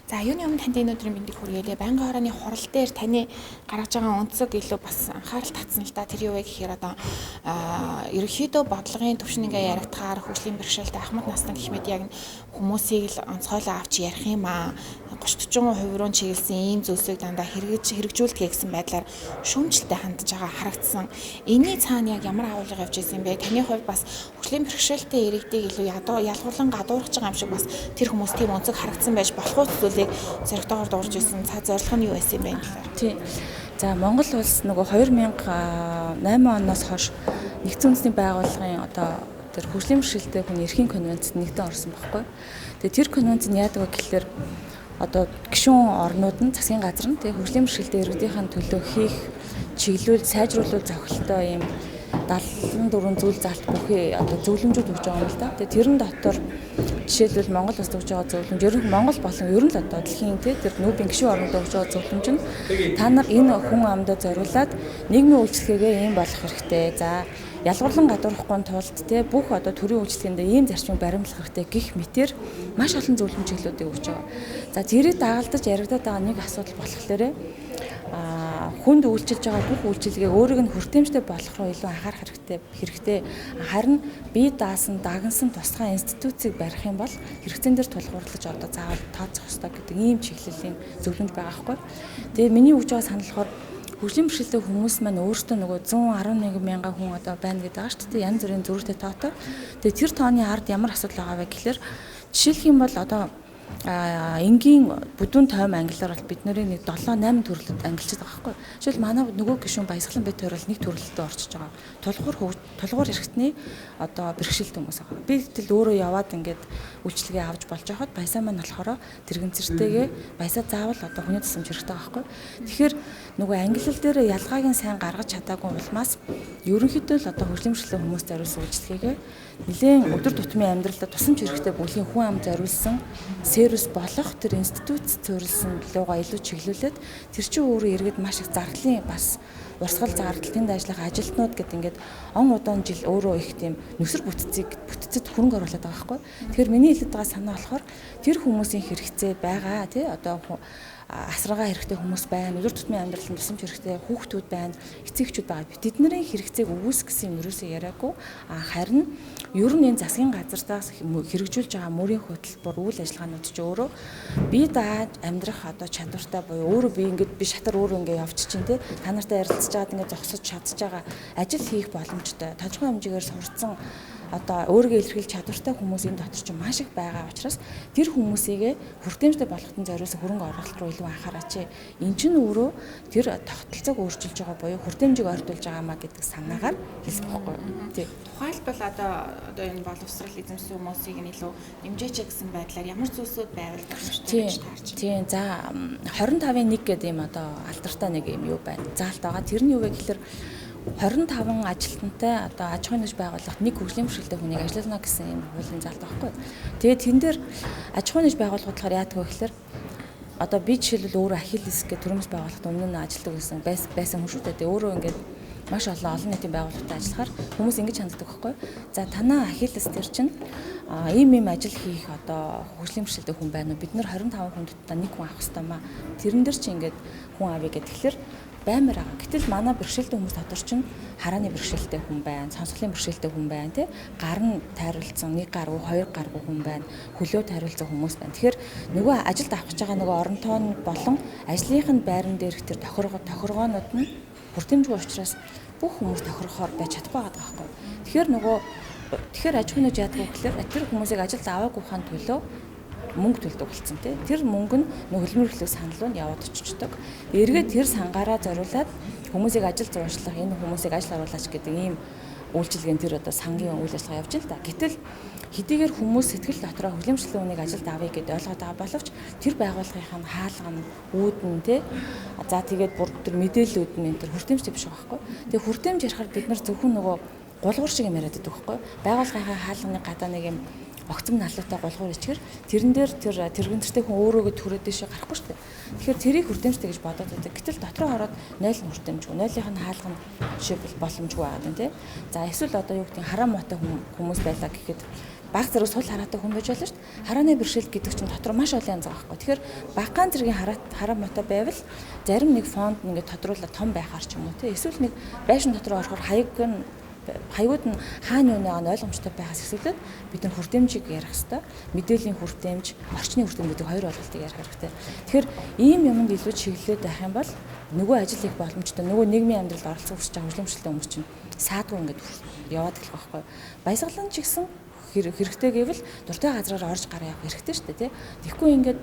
За юуны өмнө танд энэ өдрийн мэндийг хүргээлээ. Байнгын хорооны хурал дээр таны гаргаж байгаа өнцөг илүү бас анхаарал татсан л да. Тэр юу вэ гэхээр одоо ерөнхийдөө бодлогын төвшин ингээ яригдахаар хөгжлийн бэрхшээлтэй ахмад настан гэх мэт яг хүмүүсийг л онцгойлоо авч ярих юм аа. 30-40% руу чиглэсэн ийм зүйлсийг дандаа хэрэгжүүлдэг гэсэн байдлаар шүүмжлэлтэй хандж байгаа харагдсан. Энийний цаана яг ямар агуулга явж ирсэн бэ? Таны хувьд бас хөгжлийн бэрхшээлтэй иргэдийг илүү ялгуурлан гадуурхаж байгаа юм шиг бас тэр хүмүүс тийм өнцөг харагдсан байж болох уу зүйлийг зоригтойгоор дуурж ирсэн. Цаа зорилго нь юу байсан юм бэ гэхээр? Тийм. За Монгол улс нөгөө 2008 оноос хойш нэгдсэн үндэсний байгууллагын одоо тэр хөгжлийн бэрхшээлтэй хүн эрхийн конвенцэд нэгдэн орсон байхгүй. Тэгээ тэр конвенц нь яадаг вэ гэхээр одоо гишүүн орнууд нь засгийн газар нь тэгээ хөгжлийн бэрхшээлтэй иргэдийн төлөө хийх чиглүүл сайжруулах зохилтой юм 74 зүйл залт бүхий одоо зөвлөмжүүд өгж байгаа юм л да. Тэгээ тэрэн дотор жишээлбэл Монгол улсад өгж байгаа зөвлөмж ерөнхийдөө Монгол болон ер нь л одоо дэлхийн тэр нүүбийн гишүүн орнууд өгж байгаа зөвлөмж нь та нар энэ хүн амдад зориулаад нийгмийн үйлчлэгээ ийм болох хэрэгтэй. За ялгуурлан гадуурхахгүй тулд бүх одоо төрийн үйлчлэгээнд ийм зарчмыг баримлах хэрэгтэй гэх мэтэр маш олон зөвлөмж чиглэлүүдийг өгч байгаа. За тэрийг дагалдаж яригадаад байгаа нэг асуудал болохоор хүнд үйлчилж байгаа бүх үйлчилгээг өөрийг нь хүртээмжтэй болох руу илүү анхаарах хэрэгтэй. Харин бие даасан, дагнсан тусгай институцийг барих юм бол хэрэгцээн дээр тулгуурлаж одоо заавал тооцох ёстой гэдэг ийм чиглэлийн зөвлөмж байгаа байхгүй. Тэгээ миний өгж байгаа санал болохоор хөгжлийн бэрхшээлтэй хүмүүс маань өөрсдөө нөгөө 111 мянган хүн одоо байна гэдэг байгаа шүү дээ. Янз бүрийн зөрүүтэй тоотой. Тэгээ тэр тооны ард ямар асуудал байгаа вэ гэхээр жишээлх юм бол одоо энгийн бүдүүн тойм англиар бол бид нарыг нэг 7-8 төрлөд ангилчихдаг байхгүй. Жишээл манай нөгөө гишүүн Баясгалан бай тойрол нэг төрлөлтөд орчиж байгаа. Тулгуур эрхтний одоо бэрхшээлтэй хүмүүс байгаа. Би тэгэл өөрөө яваад ингээд үйлчлэгээ авч болж байхад баясаа маань болохоор тэрэгцэртэйгээ баясаа заавал одоо хүний тусламж хэрэгтэй байгаа байхгүй. Тэгэхээр нөгөө ангилал дээр ялгааг нь сайн гаргаж чадаагүй улмаас ерөнхийдөө л одоо хөгжлийн бэрхшээлтэй хүмүүс зориулсан үйлчлэгээ нэлээд өдөр тутмын амьдралд тусламж хэрэгтэй бүлгийн хүн ам зориулсан сервис болох тэр институт зориулсан лугаа илүү чиглүүлээд тэр чинь өөрөө иргэд маш их зардлын бас урсгал зардалтанд ажиллах ажилтнууд гэдэг ингээд он удаан жил өөрөө их тийм нүсэр бүтцэд хөрөнгө оруулаад байгаа байхгүй. Тэгэхээр миний хэлээд байгаа санаа болохоор тэр хүмүүсийн хэрэгцээ байгаа тий одоо асаргаа хэрэгтэй хүмүүс байна, өдөр тутмын амьдралд тусламж хэрэгтэй хүүхдүүд байна, эцэгчүүд байгаа. Тэдний хэрэгцээг үүсгэсэн юм ерөөсөө яриагүй. Харин ер нь энэ засгийн газартаас хэрэгжүүлж байгаа мөрийн хөтөлбөр үйл ажиллагаанууд ч өөрөө бие дааж амьдрах одоо чадвартай буюу өөрөө би ингээд би шатар өөрөө ингээд явж чинь те та нартай ярилцж байгаад ингээд зогсож чадж байгаа ажил хийх боломжтой тодорхой хэмжээгээр сурцсан одоо өөрийгөө илэрхийлж чадвартай хүмүүс энэ дотор ч маш их байгаа учраас тэр хүмүүсийг хүртээмжтэй болгохын зориулсан хөрөнгө оруулалт руу илүү анхаараач. Энд чинь өөрөө тэр тогтолцоог өөрчилж байгаа буюу хүртээмжийг ойртуулж байгаамаа гэдэг санаагаар хэлсэн байхгүй юу? Тий. Тухайлбал одоо энэ боловсрал эзэмсэн хүмүүсийг нь илүү дэмжээч гэсэн байдлаар ямар зүйлсүүд байвал боломжтой гэж таарч байна. Тийм. За 25-ын 1 гэдэг юм одоо алдартай нэг юм юу байна. Заалт байгаа. Тэр нь юу вэ гэхээр 25 ажилтнтай одоо аж ахуйн нэгж байгууллагт нэг хөгжлийн бэрхшээлтэй хүнийг ажиллуулна гэсэн юм хуулийн заалт байхгүй. Тэгээд тэн дээр аж ахуйн нэгж байгууллагуудаар яадаг вэ гэхээр одоо би жишээлбэл өөрөө Ахиллес гэх төрөмс байгууллагт өмнө нь ажилладаг гэсэн байсан хүн шүү дээ. Өөрөө ингээд маш олон нийтийн байгууллагад ажиллахаар хүмүүс ингэж ханддаг байхгүй. За танаа Ахиллес тэр чинь ийм ажил хийх одоо хөгжлийн бэрхшээлтэй хүн байна уу? Бид нэр 25 хүн дотор нэг хүн авах хэрэгтэй маа. Тэрэн дээр чи ингээд хүн авъя гэхэд тэгэхээр баймар байгаа. Гэтэл манай бэрхшээлтэй хүмүүс дотор чинь харааны бэрхшээлтэй хүн байна, сонсголын бэрхшээлтэй хүн байна, тий? Гар нь тайруулсан, нэг гаргүй, хоёр гаргүй хүн байна, хөлөө тайруулсан хүмүүс байна. Тэгэхээр нөгөө ажилд авах гэж байгаа нөгөө оронтоо нь болон ажлынх нь байран дээрх тэр тохиргоонууд нь хүртээмжгүй учраас бүх хүмүүс тохирохоор байж чадахгүй байгаа байхгүй. Тэгэхээр аж ахуйн нэгж яадаг вэ гэхээр тэр хүмүүсийг ажилд аваагүй хаан төлөө мөнгө төлдөг болсон тий. Тэр мөнгө нь хөлбөмбөр хөтлөх санал нь яваад очичдаг. Эргээд тэр сангаараа зориулаад хүмүүсийг ажил зуршлах, энэ хүмүүсийг ажил оруулаач гэдэг ийм үйлчилгээнд тэр одоо сангийн үйл ажиллагаа явж байна л да. Гэтэл хэдийгээр хүмүүс сэтгэл дотроо хөлбөмбөрчлөө үнийг ажилд авъя гэдээ ойлгоод байгаа боловч тэр байгууллагын хаалга нь үүдэн тий. За тэгээд бүр тэр мэдээллүүд нь тэр хүртээмжтэй биш байгаа байхгүй. Тэгээ хүртээмж ярихаар бид нар зөвхөн нөгөө гулгуур шиг юм яриад байдаг байхгүй. Байгууллагын хаалганы гадаа нэг юм огцом налуутай гулгуур ичгэр тэрэн дээр тэр тэрэгцэртэй хүн өөрөөгөө түрээд дэше гарахгүй шүү дээ. Тэгэхээр тэрийг хүртээмжтэй гэж бодоод байдаг. Гэтэл дотроо ороод 0 нь хүртээмжгүй, 0-ийнх нь хаалга нь жишээлбэл боломжгүй байгаа юм тий. За эсвэл одоо юу гэдэг хараа мотой хүмүүс байлаа гэхэд баг зэрэг сул хараатай хүн байж болно шүү дээ. Харааны бэрхшээл гэдэг чинь дотор маш олон янз байгаа байхгүй. Тэгэхээр багаан зэргийн хараа мотой байвал зарим нэг фонд ингээд тодруулаад том байхаар ч юм уу тий. Эсвэл нэг байшин дотор орохоор хаягууд нь хаана юунаа ойлгомжтой байхаас эхлээд бид нар хүртээмжийг ярих хэрэгтэй. Мэдээллийн хүртээмж, орчны хүртээмж гэдэг хоёр ойлголтыг ярих хэрэгтэй. Тэгэхээр ийм юмд илүү чиглэлээд байх юм бол нөгөө ажил их боломжтой, нөгөө нийгмийн амьдралд оролцох хүсэж байгаа хүлэмжлэлтэй хүмүүс чинь саадгүй ингээд яваад эхлэх байхгүй. Баясгалан ч гэсэн хэрэгтэй гэвэл дуртай газраар орж гараа явах хэрэгтэй шүү дээ тий. Тэгэхгүй ингээд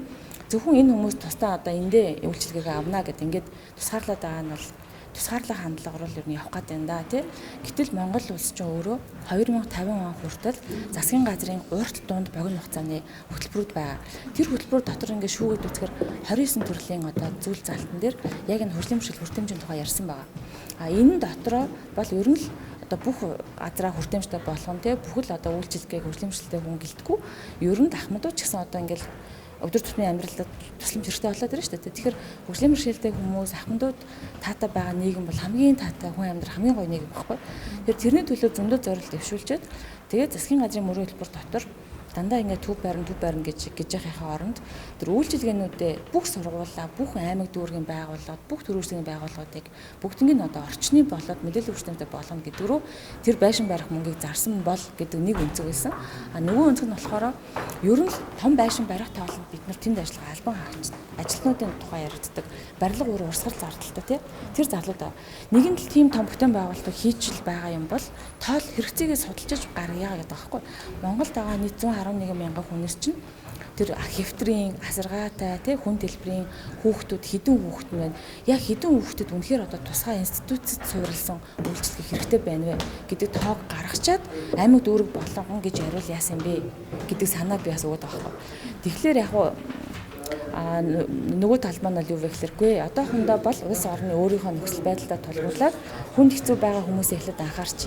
зөвхөн энэ хүмүүс тусдаа одоо эндээ үйлчилгээгээ авна гэд ингээд тусгаарлаад байгаа нь бол тусгаарлах хандлагаар л ер нь явах гэдэг юм да тий. Гэтэл Монгол улс ч өөрөө 2050 он хүртэл засгийн газрын урт дунд богино хугацааны хөтөлбөрүүд байгаа. Тэр хөтөлбөр дотор ингээд шүүгээд үзэхээр 29 төрлийн одоо зүйл залтан дээр яг энэ хөрөлмөршил хүртээмжийн тухай ярьсан байгаа. А энэ дотроо бол ер нь л одоо бүх газраа хүртээмжтэй болгон тий бүх л одоо үйлчилгээг хөрөлмөршилтэй хүн гэлтгүү. Ер нь ахмадууд ч гэсэн одоо ингээд өдөр тутмын амьдралд тусламж хэрэгтэй болоод байна шүү дээ. Тэгэхээр хөгжлийн бэрхшээлтэй хүмүүс ахмадууд таатай байгаа нийгэм бол хамгийн таатай хүн амьдрал хамгийн гоё нийгэм баггүй. Тэгэхээр тэрний төлөө зөндөө зорилт дэвшүүлчихэд тэгээд засгийн газрын мөрийн хөтөлбөр дотор дандаа ингээд төв барин гэж яхахын оронд тэр үйлчилгээнүүдээ бүх сургуулаа, бүх аймаг дүүргийн байгууллагууд, бүх төрөөсгийн байгууллагуудыг бүгднийг нь одоо орчны болоод мэдээлэл хүртээмжтэй болгоно гэдэг рүү тэр байшин барих мөнгийг зарсан бол гэдэг нэг өнцөг байсан. А нөгөө өнцөг нь болохоор ер нь том байшин барих тоолонд бид нар тэнд ажиллах албан хаагч ажилтнуудын тухай яригддаг. Барилга өөр урсгал зардалтай тий. Тэр зарлуудаа нэгэн л тийм том бүтээн байгуулалт хийчихэл байгаа юм бол тоол хэрэгцээгээ судалж гаргая гэдэг байхгүй. Монголд байгаа нийт 111 мянган хүнээс чинь тэр хэвтрийн асаргаатай тий хүн дэлбэрийн хүүхдүүд хэдэн хүүхэд нь байна. Яг хэдэн хүүхдэд үнэхээр одоо тусгай институцэд суурилсан үйлчлэг хэрэгтэй байна вэ гэдэг тоог гаргачаад аймаг дүүрэг болгон гэж яриул яасан бэ гэдэг санааг би бас өгöd байгаа. Тэгэхээр яг нөгөө тал маань юу вэ гэхлээргүй одоохондоо бол улс орны өөрийнхөө нөхцөл байдлаа тулгуурлаад хүнд хэцүү байгаа хүмүүсээ эхлээд анхаарч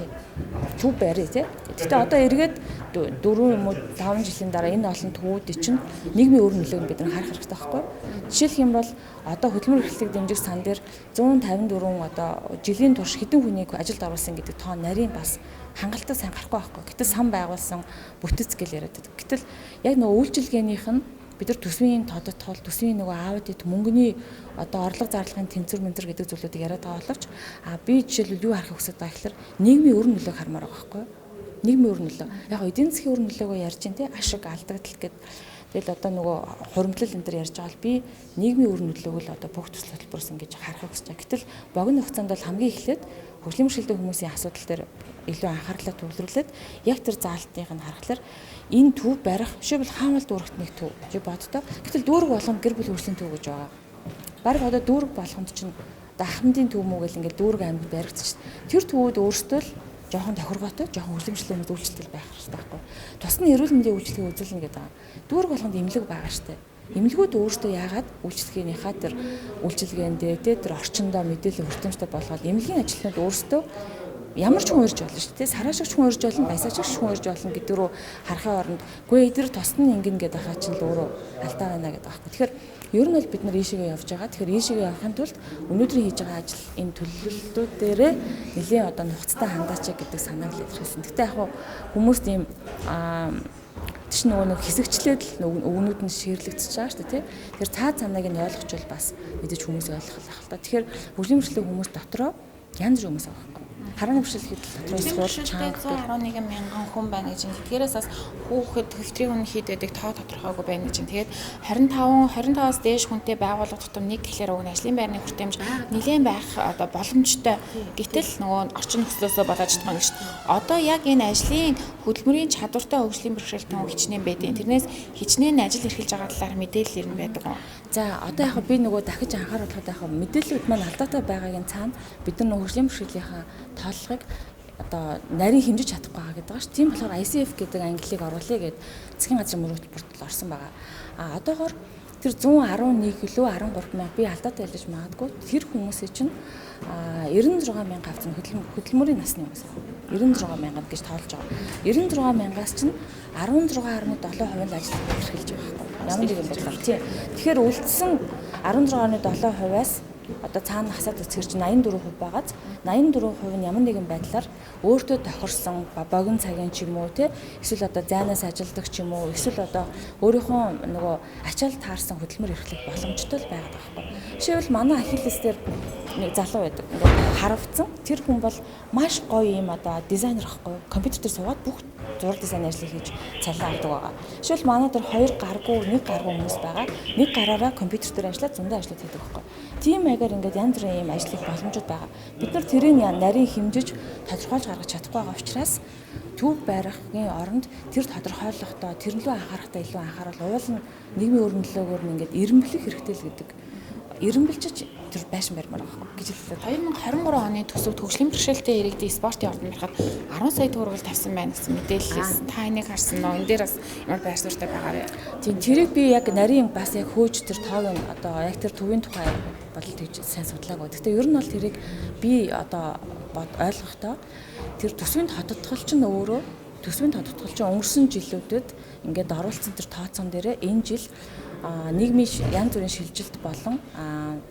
төв барья тий. Гэхдээ одоо эргээд 4 юм уу 5 жилийн дараа энэ олон төвүүд чинь нийгмийн өр нөлөөг бид нар харах хэрэгтэй байхгүй. Жишээлх юм бол одоо хөдөлмөр эрхлэлийг дэмжих сан дээр 154 одоо жилийн турш хэдэн хүнийг ажилд оруулсан гэдэг тоо нарийн бас хангалттай сайн гарахгүй байхгүй. Гэтэл сан байгуулсан бүтэц гэл яриад байдаг. Гэтэл яг нөгөө үйлчилгээнийх нь бид нар төсвийн тодотгол, төсвийн нөгөө аудит, мөнгөний одоо орлого зарлагын тэнцвэр мэнтэр гэдэг зүйлүүдийг яриад байгаа боловч би жишээлбэл юу харахыг хүсэж байгаа гэхээр нийгмийн өр нөлөөг хармаар байгаа байхгүй юу? Нийгмийн өр нөлөө. Яг эдийн засгийн өр нөлөөгөө ярьж байна те ашиг алдагдал гэдэг. Тэгэл одоо нөгөө хуримтлал энэ төр ярьж байгаа л би нийгмийн өр нөлөөг л одоо бүх төсөл хөтөлбөрс ингэж харахыг хүсэж байгаа. Гэтэл богино хугацаанд бол хамгийн эхлээд хөгжлийн бэрхшээлтэй хүмүүсийн асуудал дээр илүү анхаарлаа төвлөрүүлээд яг тэр заалтыг нь харахаар энэ төв барих жишээлбэл хаамал дүүрэгт нэг төв гэж боддоо. Гэтэл дүүрэг болгонд гэр бүл хөгжлийн төв гэж байгаа. Бараг одоо дүүрэг болгонд чинь одоо ахмадын төв мүү гэл ингээл дүүрэг амьд баригдчих. Тэр төвүүд өөрсдөө л жоохон тохиргоотой, жоохон хөгжлөмжлөлтэй үйлчлэл байх хэрэгтэй байхгүй. Тусны эрүүл мэндийн үйлчлэгийг үзүүлнэ гэдэг. Дүүрэг болгонд эмнэлэг байгаа штэ. Эмнэлгүүд өөрсдөө яагаад үйлчлэгээнийхаа тэр үйлчлэгээндээ тэр орчиндөө мэдээлэл хүртээмжтэй болгоод эмнэлгийн ажилтнууд өөрсдөө ямар ч хүн ирж болно шүү дээ. Сараашигч хүн ирж болно, баясагч хүн ирж болно гэдэг рүү харахын оронд үгүй эдгээр тосны ингэн гэдэг хаа чинь л өөрөө алдаа байна гэдэг аахгүй. Тэгэхээр ер нь бол бид нар ийшээгээ явж байгаа. Тэгэхээр ийшээгээ явахын тулд өнөөдрийн хийж байгаа ажил энэ төлөвлөлтүүд дээрээ нэлийн одоо нухацтай хандаач гэдэг санааг л илэрхийлсэн. Гэхдээ яг хүмүүст ийм тийш нөгөө хэсэгчлээд л өгнүүд нь ширлэгдэж байгаа шүү дээ тий. Тэгэхээр цаад санааг нь ойлгож бол бас мэдээж хүмүүс ойлгох л ахал та. Тэгэхээр хөгжлийн бэрхшээлтэй хүмүүс дотроо янз бүр хүмүүс байгаа байхгүй. Харааны бэрхшээл хэд дотроос бэрхшээлтэй 111 мянган хүн байна гэж. Тэдгээрээс бас хүүхэд хэвтрийн хүн хэд байдаг тоо тодорхойгүй байна гэж. Тэгээд 25-аас дээш хүнтэй байгууллага тутам нэг гэхлээр уг ажлын байрны хүртээмж нэлээд байх одоо боломжтой. Гэтэл нөгөө орчин нөхцлөөсөө болоод байгаа юм шүү дээ. Одоо яг энэ ажлын хөдөлмөрийн чадвартай хөгжлийн бэрхшээлтэй хүн хичнээн байдیں۔ Тэрнээс хичнээн ажил эрхэлж байгаа талаар мэдээлэл ирнэ байдаг юм. За одоо яг би нөгөө дахиж анхааруулхад яг мэдээлэлүүд маань алдаатай байгаагийн цаана бид нар нөгөө хөгжлийн бэрхшээлийн тооллогыг одоо нарийн хэмжиж чадахгүй байгаа гэдэг ба ш. Тийм болохоор ICF гэдэг ангиллыг оруулъя гэд засгийн газрын мөрөд бүртэл орсон байгаа. А одоогоор тэр 111 гэлөө 13 мянга би алдаатай хэлж магадгүй тэр хүмүүсийн чинь 96 мянга авсан хөдөлмөрийн насны хүмүүс. 96 мянга гэж тоолж байгаа. 96 мянгаас чинь 16.7% нь ажил эрхэлж байгаа. Ямар нэг юм бодлоо. Тийм. Тэгэхээр үлдсэн 16.7%-аас одоо цаана хасаад үзэхэр чинь 84% байгааз 84% нь ямар нэгэн байдлаар өөртөө тохирсон богино цагийн ч юм уу те эсвэл одоо зайнаас ажилдаг ч юм уу эсвэл одоо өөрийнхөө нөгөө ачаал таарсан хөдөлмөр эрхлэх боломжтой л байгаад байгаа байхгүй. Жишээлбэл манай Ахиллес дээр нэг залуу байдаг. Ингээд харавцсан. Тэр хүн бол маш гоё юм одоо дизайнер байхгүй. Компьютер дээр суугаад бүх зураг дизайн ажлыг хийж цалин авдаг байгаа. Жишээл манай дээр 2 гаргүй, 1 гаргүй хүмүүс байгаа. Нэг гараараа компьютер дээр ажиллаад зөндөө ажлууд хийдэг байхгүй. Тийм маягаар ингээд янз бүрийн юм ажлын боломжууд байгаа. Бид нар тэрийг нарийн хэмжиж тодорхойлж гаргаж чадахгүй байгаа учраас төв байрахын оронд тэр тодорхойлохдоо тэрнлөө анхаарахтаа илүү анхаарал уул нь нийгмийн өрнөлөөгөөр нь ингээд эренблэх хэрэгтэй л гэдэг. Эренбэлжиж тэр байшин барьмаар байгаа гэж хэллээ. 2023 оны төсөв төгслийн бэрхшээлтэй иргэдийн спортын ордонд харахад 10 сая төгрөг тавьсан байна гэсэн мэдээлэлээс та энийг харсан нөө энэ дээр бас ямар байр суурьтай байгаа вэ? Тийм тэрийг би яг нарийн бас яг хөөж тэр тоог нь одоо яг тэр төвийн тухай бол тэгж сайн судлаагүй. Гэхдээ ер нь бол тэрийг би одоо ойлгохдоо тэр төсвийн тодтогч нь өөрөө төсвийн тодтогч нь өнгөрсөн жилүүдэд ингээд оруулсан тэр тооцоон дээрээ энэ жил нийгмийн янз бүрийн шилжилт болон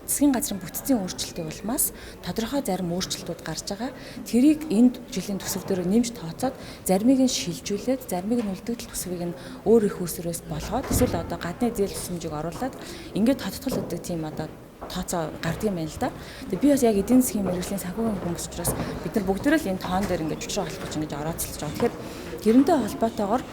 засгийн газрын бүтцийн өөрчлөлтийн улмаас тодорхой зарим өөрчлөлтүүд гарч байгаа. Тэрийг энэ жилийн төсөв дээр нэмж тооцоод заримыг нь шилжүүлээд заримыг нь үлдэгдэл төсвийг нь өөр их усрээс болгоод эсвэл одоо гадны зээл төсөмжийг оруулаад ингээд тодтгол өгдөг тийм одоо тооцоо гардыг юм байна л да. Тэгээ би бас яг эдийн засгийн мэргэжлийн санхүүгийн хүмүүс учраас бид нар бүгдээрээ л энэ тоон дээр ингээд чучраа олох гэж ингэж орооцолж байгаа. Тэгэхээр тэрнтэй холбоотойгоор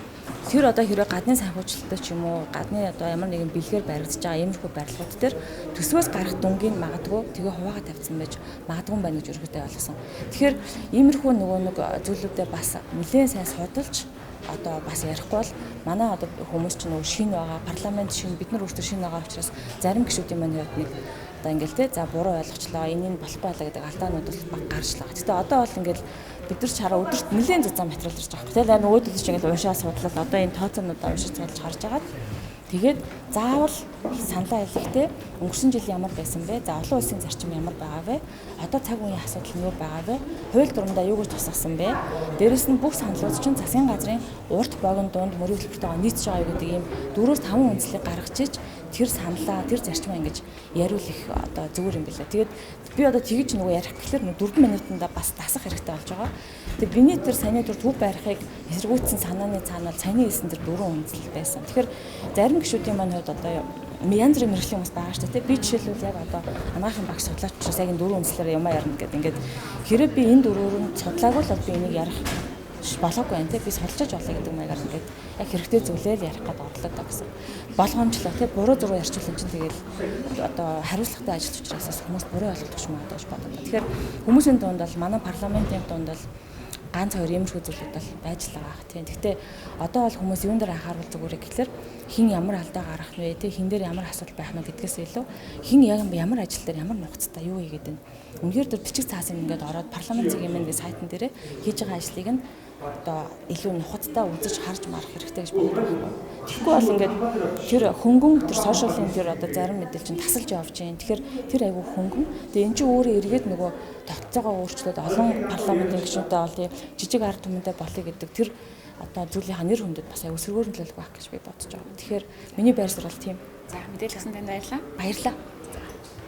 тэр одоо хэрэг гадны санхүүжилттэй ч юм уу гадны одоо ямар нэгэн бэлгээр баригдаж байгаа иймэрхүү барилгууд дээр төсвөөс гарах дүнгийн магадгүй тэгээ хуваагаа тавьсан байж магадгүй байна гэж өргөдөө ойлгосон. Тэгэхээр иймэрхүү нөгөө нэг зүйлүүдэд бас нэлээд сайн судалж одоо бас ярихгүй бол манай одоо хүмүүс ч нөгөө шинэ байгаа парламент шинэ бид нар өөрсдөө шинэ байгаа учраас зарим гишүүдийн маань хувьд нэг одоо ингээл те за буруу ойлгочлоо энэ болохгүй байлаа гэдэг алдаанууд бол баг гарчлаа. Гэтэ одоо бол ингээл бид нар чараа өдөрт нэлээд зузаан материал ирж байгаа. Тэгэл энэ өөдөл чинь ингээл уншаа судлал одоо энэ тооцоонуудаа уншиж судалж харж агаад тэгээд заавал саналаа хэлэхдээ өнгөрсөн жил ямар байсан бэ? За олон улсын зарчим ямар байгаа вэ? Одоо цаг үеийн асуудал нь юу байгаа вэ? Хууль дурамдаа юу гэж тусгасан бэ? Дээрэс нь бүх саналууд чинь засгийн газрын урт богино дунд мөрийн хөтөлбөртэйгээ нийцж байгаа гэдэг ийм 4-5 үндслийг гаргаж иж тэр саналаа тэр зарчмаа ингэж яриулах одоо зүгээр юм билээ. Тэгээд би одоо тэгж нөгөө ярих гэхэлэр 4 минутанд бас дасах хэрэгтэй болж байгаа. Тэгээд биний тэр саяны тэр төв байрахыг эсэргүүцсэн санааны цаанаар саяны хэлсэн тэр 4 үндсэл байсан. Тэгэхээр зарим гишүүдийн маань хувьд одоо янз бүрийн мэргэжлийн хүмүүс байгаа шүү дээ. Би жишээлбэл яг одоо анагаахын багш судлаач учраас яг энэ 4 үндслээр юм ярина гэдэг. Ингээд хэрэг би энэ 4-өр судлаагүй л би энийг ярих болоогүй байна те би судалж олё гэдэг маягаар ингээд яг хэрэгтэй зүйлээ л ярих гэдэг орлоо та гэсэн. Болгоомжлоо те буруу зуруу ярьчихвал энэ чинь тэгэл одоо хариуцлагатай ажиллаж учраас хүмүүс буруу ойлгох юм аа гэж боддог. Тэгэхээр хүмүүсийн дунд бол манай парламентын дунд бол ганц хоёр иймэрхүү зүйлүүд бол байж л байгаа. Тийм. Гэхдээ одоо бол хүмүүс юун дээр анхаарал зүгээрээ гэхэлэр хин ямар алдаа гарах вэ? Тэ хин дээр ямар асуудал байх нь гэдгээс илүү хин яг ямар ажил дээр ямар нухацтай юу хийгээд байна. Үнэхээр тэр бичиг цаас ингээд ороод парламент цагийн мэнгийн сайтн дээр хийж байгаа ажлыг нь одоо илүү нухацтай үзэж харж марах хэрэгтэй гэж боддог байхгүй. Тэгэхгүй бол ингээд тэр хөнгөн тэр сошиалын тэр одоо зарим мэдээлэл чинь тасалж явж байна. Тэгэхээр тэр айгүй хөнгөн. Тэгээ эн чинь өөрөө эргээд нөгөө тогтцоогоо өөрчлөөд олон парламентын гишүүнтэй олъё, жижиг ард түмэнтэй болъё гэдэг тэр одоо зүйлийнхаа нэр хүндэд бас айгүй сөргөөрөлтөлөх байх гэж би бодож байгаа. Тэгэхээр миний байр суурь бол тийм. За мэдээлэл өгсөн танд баярлалаа. Баярлалаа.